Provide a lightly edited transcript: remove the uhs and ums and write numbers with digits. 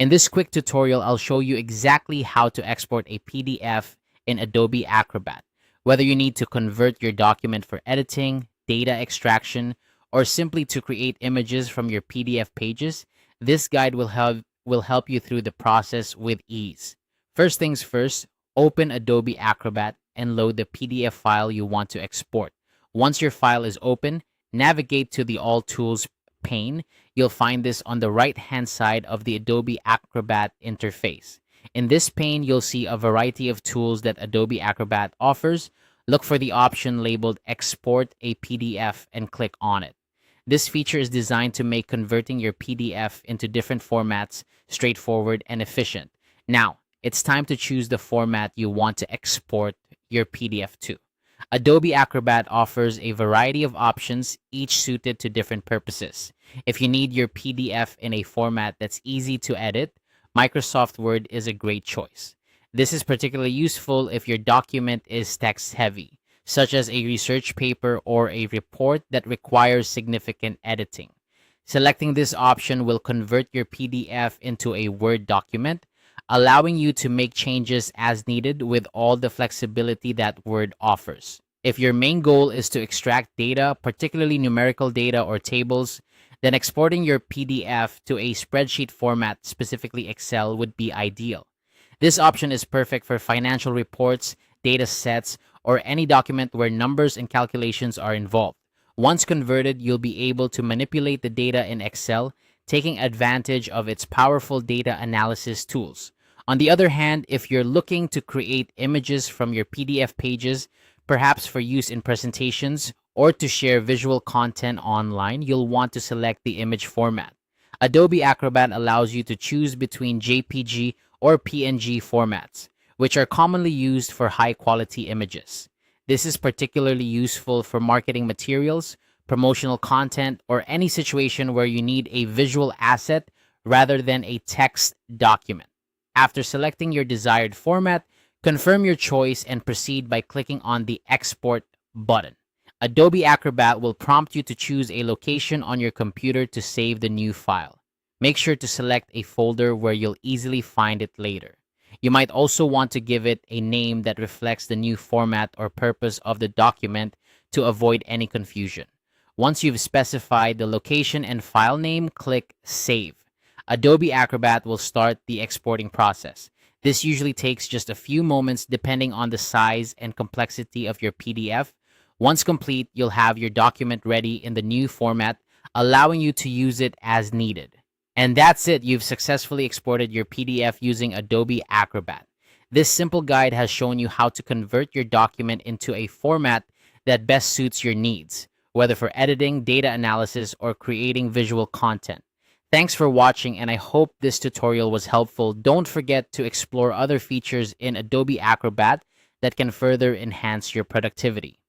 In this quick tutorial, I'll show you exactly how to export a PDF in Adobe Acrobat. Whether you need to convert your document for editing, data extraction, or simply to create images from your PDF pages, this guide will help you through the process with ease. First things first, open Adobe Acrobat and load the PDF file you want to export. Once your file is open, navigate to the All Tools pane. You'll find this on the right-hand side of the Adobe Acrobat interface. In this pane, you'll see a variety of tools that Adobe Acrobat offers. Look for the option labeled Export a PDF and click on it. This feature is designed to make converting your PDF into different formats straightforward and efficient. Now, it's time to choose the format you want to export your PDF to. Adobe Acrobat offers a variety of options, each suited to different purposes. If you need your PDF in a format that's easy to edit, Microsoft Word is a great choice. This is particularly useful if your document is text-heavy, such as a research paper or a report that requires significant editing. Selecting this option will convert your PDF into a Word document, allowing you to make changes as needed with all the flexibility that Word offers. If your main goal is to extract data, particularly numerical data or tables, then exporting your PDF to a spreadsheet format, specifically Excel, would be ideal. This option is perfect for financial reports, data sets, or any document where numbers and calculations are involved. Once converted, you'll be able to manipulate the data in Excel, taking advantage of its powerful data analysis tools. On the other hand, if you're looking to create images from your PDF pages, perhaps for use in presentations or to share visual content online, you'll want to select the image format. Adobe Acrobat allows you to choose between JPG or PNG formats, which are commonly used for high-quality images. This is particularly useful for marketing materials, promotional content, or any situation where you need a visual asset rather than a text document. After selecting your desired format, confirm your choice and proceed by clicking on the Export button. Adobe Acrobat will prompt you to choose a location on your computer to save the new file. Make sure to select a folder where you'll easily find it later. You might also want to give it a name that reflects the new format or purpose of the document to avoid any confusion. Once you've specified the location and file name, click Save. Adobe Acrobat will start the exporting process. This usually takes just a few moments depending on the size and complexity of your PDF. Once complete, you'll have your document ready in the new format, allowing you to use it as needed. And that's it, you've successfully exported your PDF using Adobe Acrobat. This simple guide has shown you how to convert your document into a format that best suits your needs, whether for editing, data analysis, or creating visual content. Thanks for watching, and I hope this tutorial was helpful. Don't forget to explore other features in Adobe Acrobat that can further enhance your productivity.